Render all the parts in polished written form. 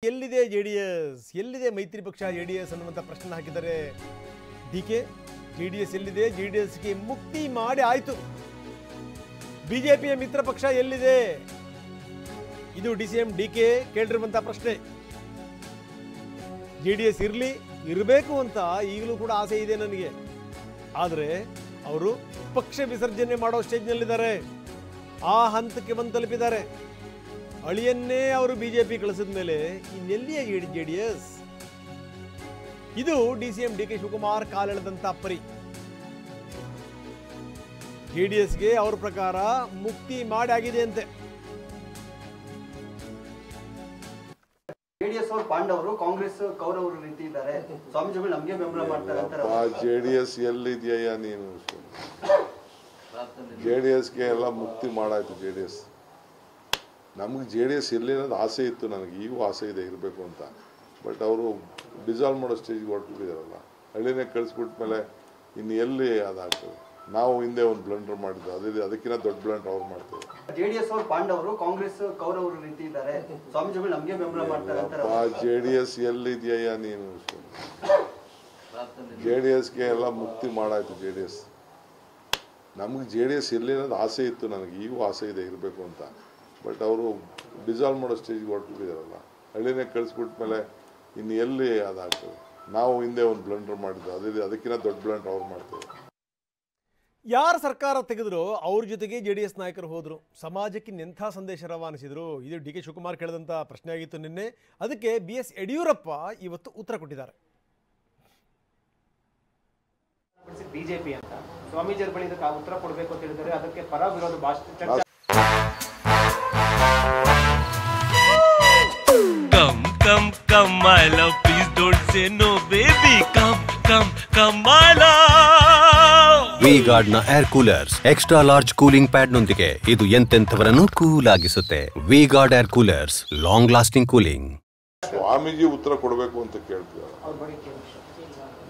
ಎಲ್ಲಿದೆ ಜೆಡಿಎಸ್, ಎಲ್ಲಿದೆ ಮೈತ್ರಿ ಪಕ್ಷ ಜೆಡಿಎಸ್ ಅನ್ನುವಂಥ ಪ್ರಶ್ನೆ ಹಾಕಿದ್ದಾರೆ ಡಿಕೆ. ಜೆಡಿಎಸ್ ಎಲ್ಲಿದೆ, ಜೆಡಿಎಸ್ಗೆ ಮುಕ್ತಿ ಮಾಡಿ ಆಯ್ತು. ಬಿಜೆಪಿಯ ಮಿತ್ರ ಪಕ್ಷ ಎಲ್ಲಿದೆ? ಇದು ಡಿಸಿಎಂ ಡಿಕೆ ಕೇಳಿರುವಂಥ ಪ್ರಶ್ನೆ. ಜೆಡಿಎಸ್ ಇರಬೇಕು ಅಂತ ಈಗಲೂ ಕೂಡ ಆಸೆ ಇದೆ ನನಗೆ. ಆದರೆ ಅವರು ಪಕ್ಷ ವಿಸರ್ಜನೆ ಮಾಡೋ ಸ್ಟೇಜ್ನಲ್ಲಿದ್ದಾರೆ, ಆ ಹಂತಕ್ಕೆ ಬಂದು ತಲುಪಿದ್ದಾರೆ. ಅಳಿಯನ್ನೇ ಅವರು ಬಿಜೆಪಿ ಕಳಿಸಿದ ಮೇಲೆ ಇನ್ನೆಲ್ಲಿಯೇ ಜೆಡಿಎಸ್? ಇದು ಡಿಸಿಎಂ ಡಿಕೆ ಶಿವಕುಮಾರ್ ಕಾಲೆಳೆದಂತ ಪರಿ. ಜೆಡಿಎಸ್ಗೆ ಅವ್ರ ಪ್ರಕಾರ ಮುಕ್ತಿ ಮಾಡಿ ಆಗಿದೆ ಅಂತೆ. ಜೆಡಿಎಸ್ ಅವರು ಪಾಂಡವರು, ಕಾಂಗ್ರೆಸ್ ಕೌರವರು ನಿಂತಿದ್ದಾರೆ, ಸ್ವಾಮೀಜಿಗಳು ನಮಗೆ ಬೆಂಬಲ ಮಾಡ್ತಾರೆ ಅಂತಾರೆ. ಜೆಡಿಎಸ್ ಎಲ್ಲಿದೆಯಾ ನೀನು? ಜೆಡಿಎಸ್ಗೆ ಎಲ್ಲ ಮುಕ್ತಿ ಮಾಡಾಯ್ತು. ಜೆಡಿಎಸ್ ನಮ್ಗೆ ಜೆಡಿಎಸ್ ಎಲ್ಲಿ ಅನ್ನೋದು ಆಸೆ ಇತ್ತು, ನನಗೆ ಈಗೂ ಆಸೆ ಇದೆ ಇರಬೇಕು ಅಂತ. ಬಟ್ ಅವರು ಡಿಸಾಲ್ವ್ ಮಾಡೋ ಸ್ಟೇಜ್ಗೆ ಹೊರಟಿದ್ದಾರಲ್ಲ, ಹಳ್ಳಿನೇ ಕಳಿಸ್ಬಿಟ್ಮೇಲೆ ಇನ್ನು ಎಲ್ಲಿ ಅದಾಗ್ತದೆ? ನಾವು ಹಿಂದೆ ಒಂದು ಬ್ಲಂಡರ್ ಮಾಡಿದ್ದು, ಅದಕ್ಕಿಂತ ದೊಡ್ಡ ಬ್ಲಂಡರ್ ಅವ್ರು ಮಾಡ್ತಾರೆ. ಜೆಡಿಎಸ್ ಅವರು ಪಾಂಡವರು, ಕಾಂಗ್ರೆಸ್ ಕೌರವರು ನಿಂತಿದ್ದಾರೆ, ಸ್ವಾಮೀಜಿಗಳು ನಮಗೆ ಬೆಂಬಲ ಮಾಡ್ತಾರೆ ಅಂತಾರೆ. ಜೆಡಿಎಸ್ ಎಲ್ಲಿದೆಯಾ ನೀನು? ಜೆಡಿಎಸ್ಗೆ ಎಲ್ಲ ಮುಕ್ತಿ ಮಾಡಾಯ್ತು. ಜೆಡಿಎಸ್ ನಮ್ಗೆ ಜೆಡಿಎಸ್ ಎಲ್ಲಿ ಅನ್ನೋದು ಆಸೆ ಇತ್ತು, ನನಗೆ ಈಗೂ ಆಸೆ ಇದೆ ಇರಬೇಕು ಅಂತ. ಬಟ್ ಅವರು ಡಿಸಾಲ್ವ್ ಮಾಡೋ ಸ್ಟೇಜ್ಗೆ ಹೊರಟಿದ್ದಾರಲ್ಲ, ಹಳ್ಳಿನೇ ಕಳಿಸ್ಬಿಟ್ಮೇಲೆ ಇನ್ನು ಎಲ್ಲಿ ಅದಾಗ್ತದೆ? ನಾವು ಹಿಂದೆ ಒಂದು ಬ್ಲಂಡರ್ ಮಾಡಿದ್ದು, ಅದಕ್ಕಿಂತ ದೊಡ್ಡ ಬ್ಲಂಡರ್ ಅವ್ರು ಮಾಡ್ತಾರೆ. ಯಾರು ಸರ್ಕಾರ ತೆಗೆದ್ರು ಅವ್ರ ಜೊತೆಗೆ ಜೆಡಿಎಸ್ ನಾಯಕರು ಹೋದರು. ಸಮಾಜಕ್ಕೆ ಎಂಥ ಸಂದೇಶ ರವಾನಿಸಿದ್ರು? ಇದು ಡಿ ಕೆ ಶಿವಕುಮಾರ್ ಕೇಳಿದಂಥ ಪ್ರಶ್ನೆ ಆಗಿತ್ತು ನಿನ್ನೆ. ಅದಕ್ಕೆ BS ಯಡಿಯೂರಪ್ಪ ಇವತ್ತು ಉತ್ತರ ಕೊಟ್ಟಿದ್ದಾರೆ. ಬಿಜೆಪಿ ಅಂತ ಸ್ವಾಮೀಜಿ ಬಳಿ ಉತ್ತರ ಕೊಡಬೇಕು ಅಂತ ಹೇಳಿದರೆ ಅದಕ್ಕೆ ಪರ ವಿರೋಧ ಭಾಷಣ. Come, my love, please don't say no, baby. Come, my love. V-Guard ನ air coolers extra large cooling pad ನೊಂದಿಗೆ ಇದು ಎಂತೆಂಥವರನ್ನು ಕೂಲ್ ಆಗಿಸುತ್ತೆ. V-Guard air coolers, long lasting cooling. ಸ್ವಾಮೀಜಿ ಉತ್ತರ ಕೊಡಬೇಕು ಅಂತ ಕೇಳ್ತಿದ್ದಾರೆ.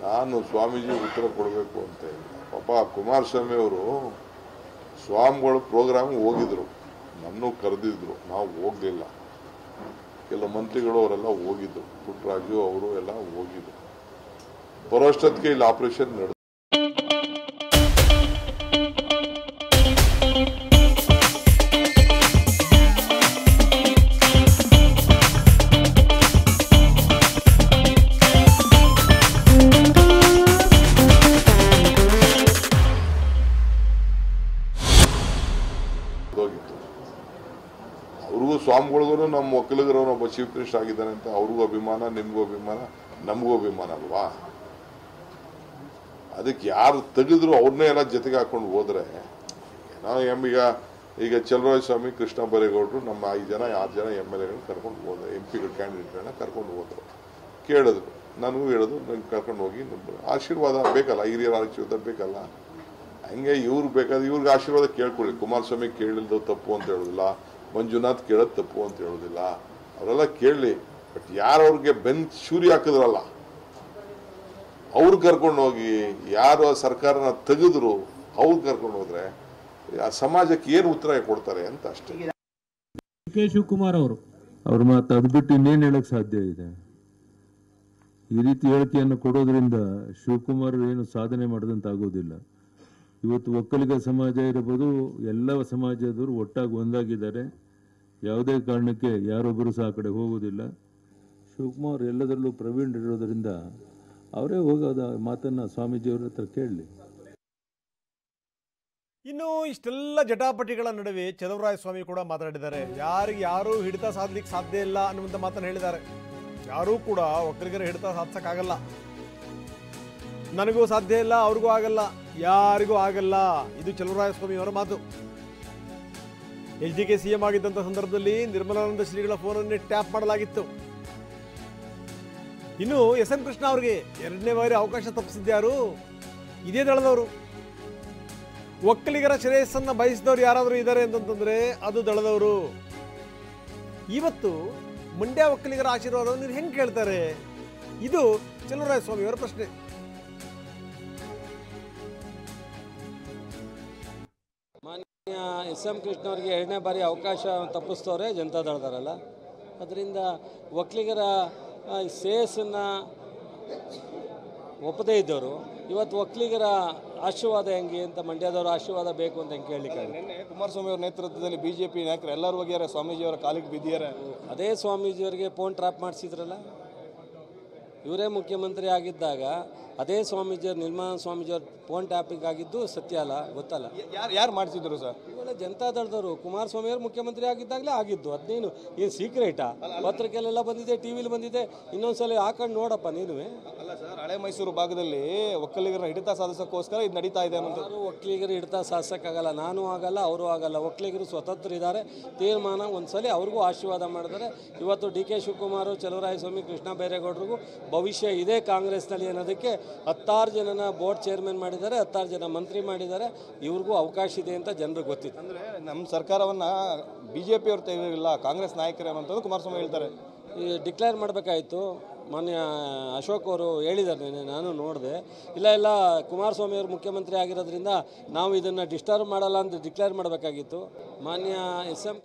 ನಾನು ಸ್ವಾಮೀಜಿ ಉತ್ತರ ಕೊಡಬೇಕು ಅಂತ ಹೇಳಿ, ಪಾಪ ಕುಮಾರಸ್ವಾಮಿ ಅವರು ಸ್ವಾಮಿಗಳು ಪ್ರೋಗ್ರಾಮ್ ಹೋಗಿದ್ರು, ನನ್ನೂ ಕರೆದಿದ್ರು, ನಾವು ಹೋಗ್ಲಿಲ್ಲ. ಕೆಲ ಮಂತ್ರಿಗಳು ಅವರೆಲ್ಲ ಹೋಗಿದ್ರು, ಪುಟ್ಟರಾಜು ಅವರು ಎಲ್ಲ ಹೋಗಿದ್ರು. ಬರೋಷ್ಟೊತ್ತಿಗೆ ಇಲ್ಲಿ ಆಪರೇಷನ್ ನಡೆದು ಅವ್ರಿಗೂ ಸ್ವಾಮಿಗಳಿಗೂ ನಮ್ಮ ಒಕ್ಕಲಿಗರವನೊಬ್ಬ ಚೀಫ್ ಮಿನಿಸ್ಟರ್ ಆಗಿದ್ದಾನೆ ಅಂತ ಅವ್ರಿಗೂ ಅಭಿಮಾನ, ನಿಮ್ಗೂ ಅಭಿಮಾನ, ನಮಗೂ ಅಭಿಮಾನ ಅಲ್ವಾ? ಅದಕ್ಕೆ ಯಾರು ತೆಗೆದ್ರು ಅವ್ರನ್ನೇ ಎಲ್ಲ ಜೊತೆಗೆ ಹಾಕೊಂಡು ಹೋದ್ರೆ ನಾವು ಈಗ ಚಲರಾಯಸ್ವಾಮಿ, ಕೃಷ್ಣ ಬೈರೇಗೌಡರು, ನಮ್ಮ 5 ಜನ 6 ಜನ MLAಗಳನ್ನ ಕರ್ಕೊಂಡು ಹೋದ್ರು, MP ಕ್ಯಾಂಡಿಡೇಟ್ಗಳನ್ನ ಕರ್ಕೊಂಡು ಹೋದ್ರು. ಕೇಳಿದ್ರು, ನನಗೂ ಹೇಳಿದ್ರು, ನಂಗೆ ಕರ್ಕೊಂಡು ಹೋಗಿ ಆಶೀರ್ವಾದ ಬೇಕಲ್ಲ, ಹಿರಿಯರ ಆಶೀರ್ವಾದ ಬೇಕಲ್ಲ. ಹಂಗೆ ಇವ್ರು ಬೇಕಾದ್ರೆ ಇವ್ರಿಗೆ ಆಶೀರ್ವಾದ ಕೇಳ್ಕೊಳ್ಳಿ. ಕುಮಾರಸ್ವಾಮಿ ಕೇಳಿಲ್ದು ತಪ್ಪು ಅಂತ ಹೇಳೋದಿಲ್ಲ, ಮಂಜುನಾಥ್ ಕೇಳೋದು ತಪ್ಪು ಅಂತ ಹೇಳೋದಿಲ್ಲ, ಅವರೆಲ್ಲ ಕೇಳಲಿ. ಬಟ್ ಯಾರು ಅವ್ರಿಗೆ ಶೂರಿ ಹಾಕಿದ್ರಲ್ಲ ಅವ್ರು ಕರ್ಕೊಂಡು ಹೋಗಿ, ಯಾರು ಸರ್ಕಾರನ ತೆಗೆದ್ರು ಅವ್ರು ಕರ್ಕೊಂಡು ಹೋದ್ರೆ ಆ ಸಮಾಜಕ್ಕೆ ಏನು ಉತ್ತರ ಕೊಡ್ತಾರೆ ಅಂತ ಅಷ್ಟೇ. ಕೆ ಶಿವಕುಮಾರ್ ಅವ್ರ ಮಾತು ಅದು ಬಿಟ್ಟು ಇನ್ನೇನು ಹೇಳಕ್ ಸಾಧ್ಯ ಇದೆ? ಈ ರೀತಿ ಹೇಳಿಕೆಯನ್ನು ಕೊಡೋದ್ರಿಂದ ಶಿವಕುಮಾರ್ ಏನು ಸಾಧನೆ ಮಾಡದಂತ ಆಗೋದಿಲ್ಲ. ಇವತ್ತು ಒಕ್ಕಲಿಗ ಸಮಾಜ ಇರಬಹುದು, ಎಲ್ಲ ಸಮಾಜದವರು ಒಟ್ಟಾಗಿ ಒಂದಾಗಿದ್ದಾರೆ. ಯಾವುದೇ ಕಾರಣಕ್ಕೆ ಯಾರೊಬ್ಬರು ಸಹ ಆ ಕಡೆ ಹೋಗೋದಿಲ್ಲ. ಶಿವಕುಮಾರ್ ಎಲ್ಲದರಲ್ಲೂ ಪ್ರವೀಣರಿರೋದ್ರಿಂದ ಅವರೇ ಹೋಗೋದ ಮಾತನ್ನ ಸ್ವಾಮೀಜಿಯವ್ರ ಹತ್ರ ಕೇಳಲಿ. ಇನ್ನು ಇಷ್ಟೆಲ್ಲ ಜಟಾಪಟಿಗಳ ನಡುವೆ ಚಲವರಾಯಸ್ವಾಮಿ ಕೂಡ ಮಾತನಾಡಿದ್ದಾರೆ. ಯಾರು ಹಿಡಿತ ಸಾಧಲಿಕ್ಕೆ ಸಾಧ್ಯ ಇಲ್ಲ ಅನ್ನುವಂಥ ಮಾತನ್ನು ಹೇಳಿದ್ದಾರೆ. ಯಾರೂ ಕೂಡ ಒಕ್ಕಲಿಗರ ಹಿಡಿತ ಸಾಧಿಸಕ್ಕಾಗಲ್ಲ, ನನಗೂ ಸಾಧ್ಯ ಇಲ್ಲ, ಅವ್ರಿಗೂ ಆಗಲ್ಲ, ಯಾರಿಗೂ ಆಗಲ್ಲ. ಇದು ಚಲವರಾಯಸ್ವಾಮಿ ಅವರ ಮಾತು. HDK CM ಆಗಿದ್ದಂಥ ಸಂದರ್ಭದಲ್ಲಿ ನಿರ್ಮಲಾನಂದ ಶ್ರೀಗಳ ಫೋನನ್ನೇ ಟ್ಯಾಪ್ ಮಾಡಲಾಗಿತ್ತು. ಇನ್ನು SM ಕೃಷ್ಣ ಅವರಿಗೆ 2ನೇ ಬಾರಿ ಅವಕಾಶ ತಪ್ಪಿಸಿದ್ಯಾರು? ಇದೇ ದಳದವರು. ಒಕ್ಕಲಿಗರ ಶ್ರೇಯಸ್ಸನ್ನ ಬಯಸಿದವರು ಯಾರಾದರೂ ಇದ್ದಾರೆ ಅಂತಂದ್ರೆ ಅದು ದಳದವರು. ಇವತ್ತು ಮಂಡ್ಯ ಒಕ್ಕಲಿಗರ ಆಶೀರ್ವಾದವನ್ನು ನೀವು ಹೆಂಗೆ ಕೇಳ್ತಾರೆ? ಇದು ಚಲವರಾಯಸ್ವಾಮಿ ಅವರ ಪ್ರಶ್ನೆ. SM ಕೃಷ್ಣ ಅವರಿಗೆ 2ನೇ ಬಾರಿ ಅವಕಾಶ ತಪ್ಪಿಸ್ತವ್ರೆ ಜನತಾದಳದವರಲ್ಲ. ಅದರಿಂದ ಒಕ್ಕಲಿಗರ ಶ್ರೇಯಸ್ಸನ್ನು ಒಪ್ಪದೇ ಇದ್ದವರು ಇವತ್ತು ಒಕ್ಕಲಿಗರ ಆಶೀರ್ವಾದ ಹೆಂಗೆ ಅಂತ ಮಂಡ್ಯದವರ ಆಶೀರ್ವಾದ ಬೇಕು ಅಂತ ಹೆಂಗೆ ಕೇಳಲಿಕ್ಕೆ. ನಿನ್ನೆ ಕುಮಾರಸ್ವಾಮಿ ಅವರ ನೇತೃತ್ವದಲ್ಲಿ ಬಿಜೆಪಿ ನಾಯಕರು ಎಲ್ಲರೂ ಹೋಗ್ಯಾರ, ಸ್ವಾಮೀಜಿಯವರ ಕಾಲಿಗೆ ಬಿದ್ದಿದ್ದಾರೆ. ಅದೇ ಸ್ವಾಮೀಜಿಯವರಿಗೆ ಫೋನ್ ಟ್ರಾಪ್ ಮಾಡಿಸಿದ್ರಲ್ಲ, ಇವರೇ ಮುಖ್ಯಮಂತ್ರಿ ಆಗಿದ್ದಾಗ ಅದೇ ಸ್ವಾಮೀಜಿಯವ್ರು ನಿರ್ಮಲಾ ಸ್ವಾಮೀಜಿಯವ್ರ ಫೋನ್ ಟ್ಯಾಪಿಂಗ್ ಆಗಿದ್ದು ಸತ್ಯ ಅಲ್ಲ, ಗೊತ್ತಲ್ಲ? ಯಾರು ಮಾಡಿಸಿದ್ರು ಸರ್? ಇವೆಲ್ಲ ಜನತಾದಳದವರು ಕುಮಾರಸ್ವಾಮಿಯವರು ಮುಖ್ಯಮಂತ್ರಿ ಆಗಿದ್ದಾಗಲೇ ಆಗಿದ್ದು. ಅದೇನು ಏನು ಸೀಕ್ರೆಟಾ? ಪತ್ರಿಕೆಯಲ್ಲೆಲ್ಲ ಬಂದಿದೆ, ಟಿ ವಿಲಿ ಬಂದಿದೆ. ಇನ್ನೊಂದ್ಸಲ ಹಾಕೊಂಡು ನೋಡಪ್ಪ ನೀನು. ಅಲ್ಲ ಸರ್, ಹಳೆ ಮೈಸೂರು ಭಾಗದಲ್ಲಿ ಒಕ್ಕಲಿಗರನ್ನ ಹಿಡಿತ ಸಾಧಿಸೋಕ್ಕೋಸ್ಕರ ಇದು ನಡೀತಾ ಇದೆ ಅನ್ನೋದು. ಯಾರು ಒಕ್ಕಲಿಗರು ಹಿಡಿತ ಸಾಧಿಸೋಕ್ಕಾಗಲ್ಲ, ನಾನು ಆಗಲ್ಲ, ಅವರು ಆಗಲ್ಲ. ಒಕ್ಕಲಿಗರು ಸ್ವತಂತ್ರ ಇದ್ದಾರೆ, ತೀರ್ಮಾನ ಒಂದ್ಸಲಿ ಅವ್ರಿಗೂ ಆಶೀರ್ವಾದ ಮಾಡಿದರೆ ಇವತ್ತು ಡಿ ಕೆ ಶಿವಕುಮಾರ್, ಚಲುವರಾಯಸ್ವಾಮಿ, ಕೃಷ್ಣ ಬೈರೇಗೌಡರಿಗೂ ಭವಿಷ್ಯ ಇದೆ ಕಾಂಗ್ರೆಸ್ನಲ್ಲಿ ಅನ್ನೋದಕ್ಕೆ 16 ಜನನ ಬೋರ್ಡ್ ಚೇರ್ಮನ್ ಮಾಡಿದ್ದಾರೆ, 16 ಜನ ಮಂತ್ರಿ ಮಾಡಿದ್ದಾರೆ. ಇವ್ರಿಗೂ ಅವಕಾಶ ಇದೆ ಅಂತ ಜನರಿಗೆ ಗೊತ್ತಿದೆ. ಅಂದರೆ ನಮ್ಮ ಸರ್ಕಾರವನ್ನು ಬಿಜೆಪಿ ಅವ್ರು ತೆಗೆದಿಲ್ಲ, ಕಾಂಗ್ರೆಸ್ ನಾಯಕರು ಅನ್ನೋಂಥದ್ದು ಕುಮಾರಸ್ವಾಮಿ ಹೇಳ್ತಾರೆ. ಈ ಡಿಕ್ಲೇರ್ ಮಾಡಬೇಕಾಯಿತು. ಮಾನ್ಯ ಅಶೋಕ್ ಅವರು ಹೇಳಿದ್ದಾರೆ, ನಾನು ನೋಡಿದೆ. ಇಲ್ಲ ಕುಮಾರಸ್ವಾಮಿ ಅವರು ಮುಖ್ಯಮಂತ್ರಿ ಆಗಿರೋದ್ರಿಂದ ನಾವು ಇದನ್ನು ಡಿಸ್ಟರ್ಬ್ ಮಾಡಲ್ಲ ಅಂತ ಡಿಕ್ಲೇರ್ ಮಾಡಬೇಕಾಗಿತ್ತು. ಮಾನ್ಯ ಎಸ್ ಎಂ